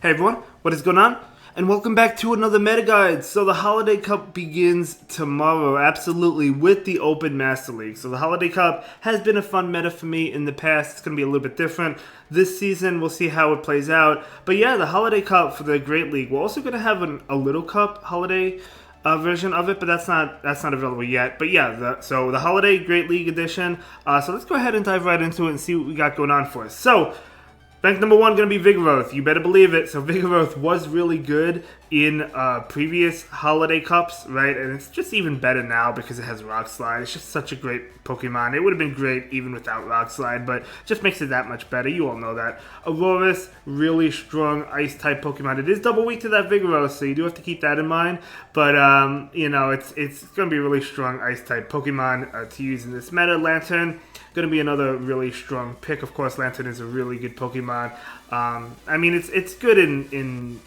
Hey everyone, what is going on? And welcome back to another meta guide. So the Holiday Cup begins tomorrow, absolutely, with the Open Master League. So the Holiday Cup has been a fun meta for me in the past. It's going to be a little bit different this season. We'll see how it plays out. But yeah, the Holiday Cup for the Great League. We're also going to have a Little Cup holiday version of it, but that's not available yet. But yeah, so the Holiday Great League edition. So let's go ahead and dive right into it and see what we got going on for us. So rank number 1 going to be Vigoroth. You better believe it. So Vigoroth was really good in previous Holiday Cups, right? And it's just even better now because it has Rock Slide. It's just such a great Pokemon. It would have been great even without Rock Slide, but just makes it that much better. You all know that. Aurorus, really strong Ice-type Pokemon. It is double weak to that Vigoroth, so you do have to keep that in mind. But, you know, it's going to be a really strong Ice-type Pokemon to use in this meta. Lantern, going to be another really strong pick. Of course, Lantern is a really good Pokemon. I mean, it's good in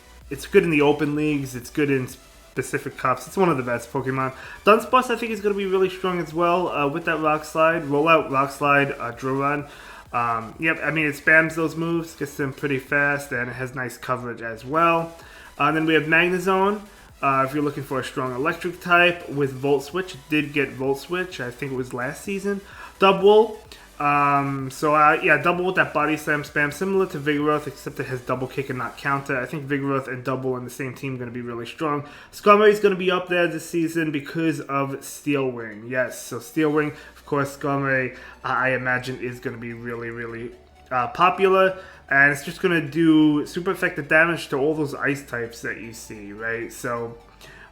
the open leagues. It's good in specific cups. It's one of the best Pokemon. Dunsparce, I think, is going to be really strong as well with that Rock Slide. Roll out, Rock Slide, Drill Run. Yep, I mean, it spams those moves, gets them pretty fast, and it has nice coverage as well. Then we have Magnezone. If you're looking for a strong electric type with Volt Switch, it did get Volt Switch. I think it was last season. Dubwool. Yeah, Double with that Body Slam spam, similar to Vigoroth, except it has Double Kick and not Counter. I think Vigoroth and Double on the same team are going to be really strong. Skarmory is going to be up there this season because of Steel Wing. Yes, so Steel Wing, of course, Skarmory, I imagine, is going to be really, really popular. And it's just going to do super effective damage to all those ice types that you see, right? So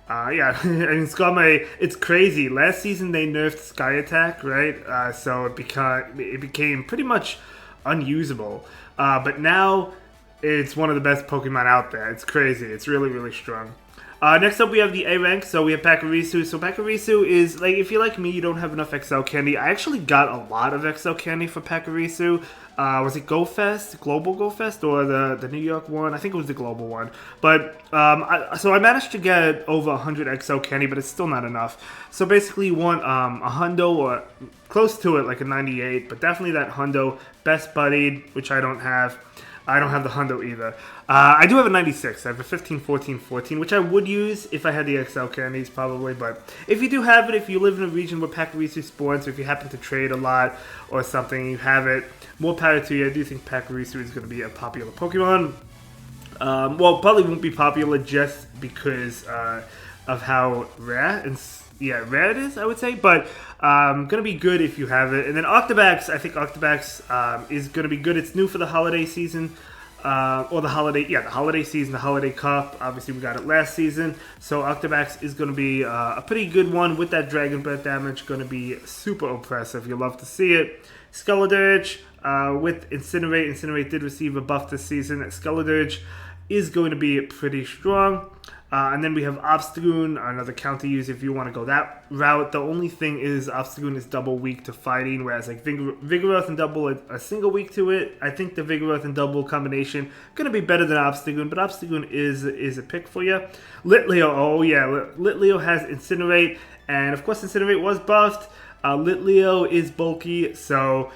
yeah, I mean, Skarmory, it's crazy. Last season they nerfed Sky Attack, right? So it became pretty much unusable. But now it's one of the best Pokemon out there. It's crazy. It's really, really strong. Next up, we have the A rank. So we have Pachirisu. So Pachirisu is, like, if you're like me, you don't have enough XL candy. I actually got a lot of XL candy for Pachirisu. Was it GoFest, Global GoFest, or the New York one? I think it was the global one. But so I managed to get over 100 XL candy, but it's still not enough. So basically, you want a hundo or close to it, like a 98, but definitely that hundo, best buddied, which I don't have. I don't have the hundo either. I do have a 96. I have a 15, 14, 14, which I would use if I had the XL candies probably. But if you do have it, if you live in a region where Pachirisu spawns, or if you happen to trade a lot or something, you have it, more power to you. I do think Pachirisu is going to be a popular Pokemon. Well, probably won't be popular just because of how rare rare it is, I would say. But going to be good if you have it. And then Octobax, I think Octobax is going to be good. It's new for the holiday season. Or the holiday season, the Holiday Cup. Obviously, we got it last season. So Octobax is going to be a pretty good one with that Dragon Breath damage. Going to be super oppressive. You'll love to see it. Skeledirge with Incinerate. Incinerate did receive a buff this season. Skeledirge is going to be pretty strong. And then we have Obstagoon, another counter use if you want to go that route. The only thing is Obstagoon is double weak to fighting, whereas like Vigoroth and Double are a single weak to it. I think the Vigoroth and Double combination going to be better than Obstagoon, but Obstagoon is a pick for you. Litleo, oh yeah, Litleo has Incinerate, and of course Incinerate was buffed. Litleo is bulky, so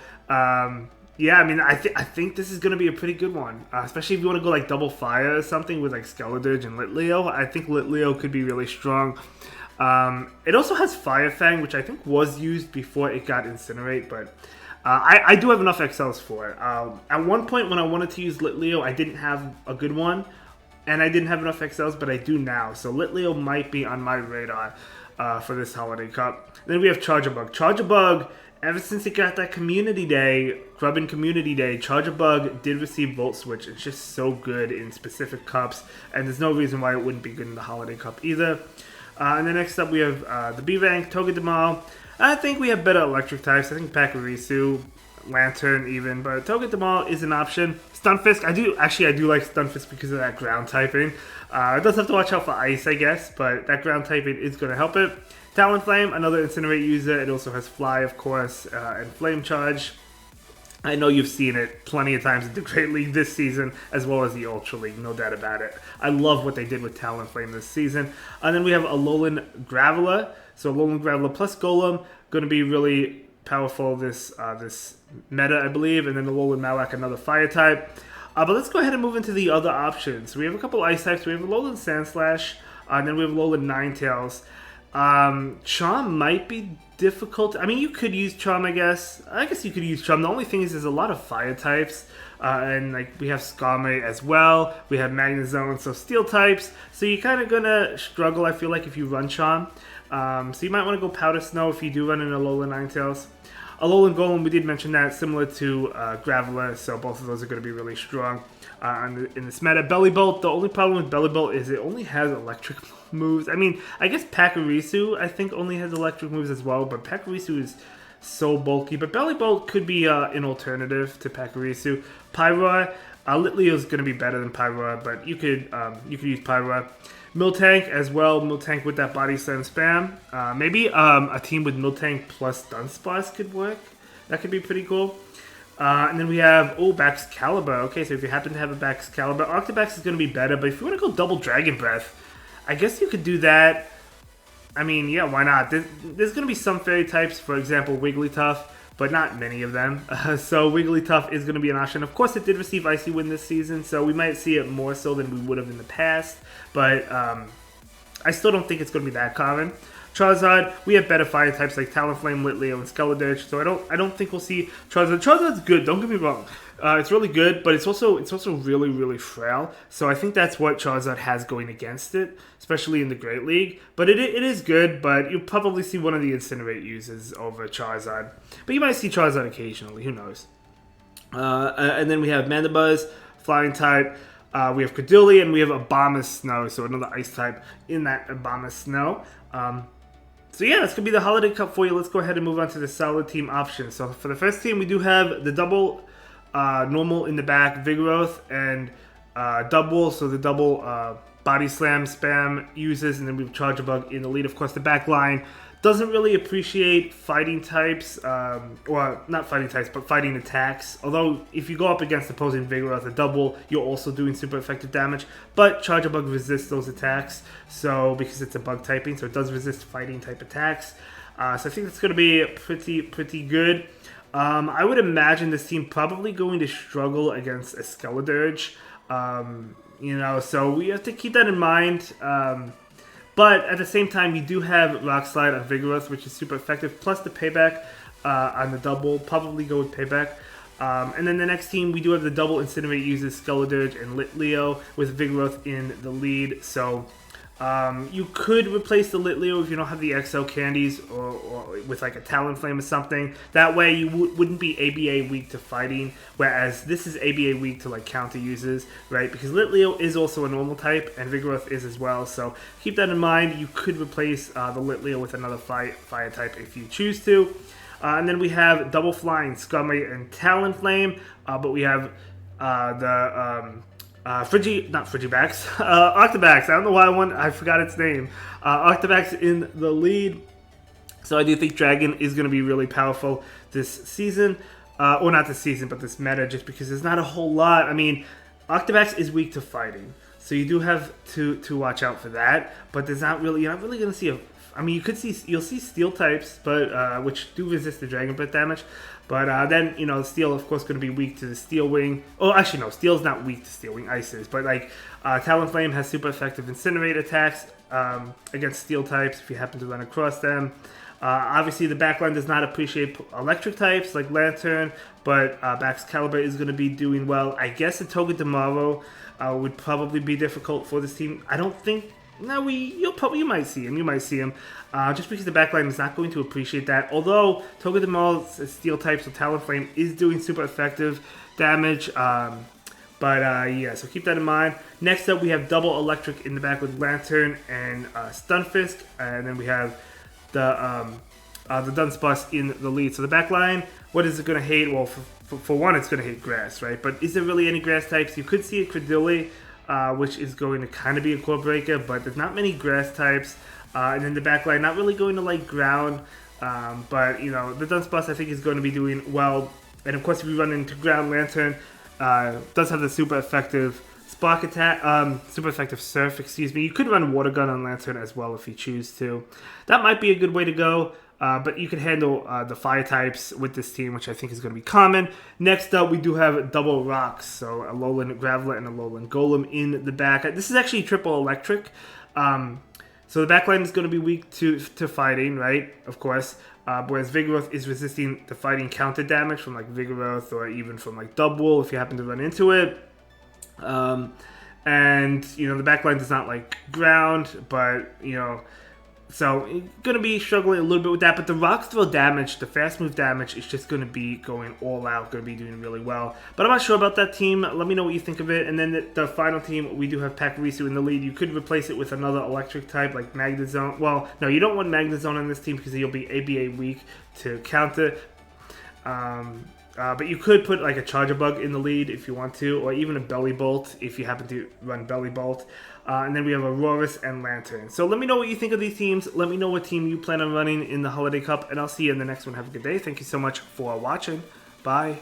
yeah, I mean, I think this is going to be a pretty good one, especially if you want to go like double fire or something with like Skeledirge and Litleo. I think Litleo could be really strong. It also has Fire Fang, which I think was used before it got Incinerate, but I do have enough XLs for it. At one point when I wanted to use Litleo, I didn't have a good one, and I didn't have enough XLs, but I do now. So Litleo might be on my radar for this Holiday Cup. Then we have Charjabug. Charjabug, ever since it got that Community Day, Grubbin Community Day, Charjabug did receive Volt Switch. It's just so good in specific cups, and there's no reason why it wouldn't be good in the Holiday Cup either. And then next up we have the B rank, Togedemaul. I think we have better electric types. I think Pachirisu, Lantern even, but Togedemaul is an option. Stunfisk, I do like Stunfisk because of that ground typing. It does have to watch out for ice, I guess, but that ground typing is going to help it. Talonflame, another Incinerate user. It also has Fly, of course, and Flame Charge. I know you've seen it plenty of times in the Great League this season, as well as the Ultra League, no doubt about it. I love what they did with Talonflame this season. And then we have Alolan Graveler. So Alolan Graveler plus Golem, going to be really powerful this meta, I believe. And then Alolan Malak, another Fire type. But let's go ahead and move into the other options. We have a couple ice types. We have Alolan Sandslash, and then we have Alolan Ninetales. Charm might be difficult. I mean, you could use Charm, I guess. I guess you could use Charm. The only thing is there's a lot of fire types. And like we have Skarmory as well. We have Magnezone, so steel types. So you're kind of going to struggle, I feel like, if you run Charm. So you might want to go Powder Snow if you do run an Alolan Ninetales. Alolan Golem, we did mention that, similar to Graveler, so both of those are going to be really strong in this meta. Bellibolt, the only problem with Bellibolt is it only has electric moves. I mean, I guess Pachirisu, I think, only has electric moves as well, but Pachirisu is so bulky. But Bellibolt could be an alternative to Pachirisu. Pyroar, Litleo is going to be better than Pyroar, but you could use Pyroar. Miltank as well. Miltank with that Body Slam spam. Maybe a team with Miltank plus Dunsparce could work. That could be pretty cool. And then we have, Baxcalibur. Okay, so if you happen to have a Baxcalibur, Octobax is going to be better, but if you want to go double Dragon Breath, I guess you could do that. I mean, yeah, why not? There's going to be some fairy types, for example, Wigglytuff, but not many of them. So Wigglytuff is going to be an option. Of course, it did receive Icy Wind this season, so we might see it more so than we would have in the past. But I still don't think it's going to be that common. Charizard, we have better fire types like Talonflame, Litleo, and Skeledirge, so I don't think we'll see Charizard. Charizard's good, don't get me wrong. It's really good, but it's also really, really frail. So I think that's what Charizard has going against it, especially in the Great League. But it is good, but you'll probably see one of the Incinerate uses over Charizard. But you might see Charizard occasionally, who knows. And then we have Mandibuzz, Flying type. We have Credulli, and we have Abomasnow, so another Ice type in that Abomasnow. So yeah, that's going to be the Holiday Cup for you. Let's go ahead and move on to the Solid Team options. So for the first team, we do have the double normal in the back, Vigoroth, and double, so the double Body Slam spam uses, and then we have Charjabug in the lead. Of course, the back line doesn't really appreciate fighting types, or not fighting types, but fighting attacks. Although, if you go up against opposing Vigoroth, a double, you're also doing super effective damage. But Charjabug resists those attacks, so because it's a bug typing, so it does resist fighting type attacks. So I think that's going to be pretty good. I would imagine this team probably going to struggle against a Skeledirge. So we have to keep that in mind. But at the same time, you do have Rock Slide on Vigoroth, which is super effective, plus the Payback on the double. Probably go with Payback. And then the next team, we do have the double Incinerate uses Skeledirge and Litleo with Vigoroth in the lead. So you could replace the Litleo if you don't have the XL candies or with like a Talonflame or something. That way you wouldn't be ABA weak to fighting, whereas this is ABA weak to like counter uses, right? Because Litleo is also a normal type and Vigoroth is as well. So keep that in mind. You could replace the Litleo with another fire type if you choose to. And then we have double flying Skarmory and Talonflame, but we have Octobax. I don't know why I forgot its name. Octobax in the lead. So I do think Dragon is going to be really powerful this season. Or not this season, but this meta, just because there's not a whole lot. I mean, Octobax is weak to fighting. So you do have to watch out for that. But you're not really going to see you'll see steel types, but which do resist the Dragon Breath damage. But then, Steel, of course, going to be weak to the Steel Wing. Oh, actually, no. Steel's not weak to Steel Wing. Ice is. But, Talonflame has super effective Incinerate attacks against Steel types if you happen to run across them. Obviously, the backline does not appreciate electric types like Lantern, but Baxcalibur is going to be doing well. I guess the Togedemaru would probably be difficult for this team. I don't think... No, you might see him. Just because the backline is not going to appreciate that. Although Togedemaru's steel type, so Talonflame, is doing super effective damage. So keep that in mind. Next up, we have double electric in the back with Lantern and Stunfisk, and then we have the Dunsparce in the lead. So the backline, what is it going to hate? Well, for one, it's going to hate grass, right? But is there really any grass types? You could see a Credulli, which is going to kind of be a core breaker, but there's not many grass types. And then the backline, not really going to like ground, but the Dunsparce I think is going to be doing well. And of course, if you run into ground, Lantern does have the super effective Spark attack, super effective Surf. You could run Water Gun on Lantern as well if you choose to. That might be a good way to go. But you can handle the fire types with this team, which I think is going to be common. Next up, we do have double rocks. So a Lowland Graveler and a Lowland Golem in the back. This is actually triple electric. So the backline is going to be weak to fighting, right? Of course. Whereas Vigoroth is resisting the fighting counter damage from like Vigoroth or even from like Double if you happen to run into it. And, you know, the backline does not like ground, but, you know, so going to be struggling a little bit with that. But the rocks throw damage, the fast move damage is just going to be going all out, going to be doing really well. But I'm not sure about that team. Let me know what you think of it. And then the final team, we do have Pachirisu in the lead. You could replace it with another electric type like Magnezone. Well, no, you don't want Magnezone on this team because you'll be ABA weak to counter. But you could put like a Charger Bug in the lead if you want to, or even a Belly Bolt if you happen to run Belly Bolt. And then we have Aurorus and Lantern. So let me know what you think of these teams. Let me know what team you plan on running in the Holiday Cup, and I'll see you in the next one. Have a good day. Thank you so much for watching. Bye.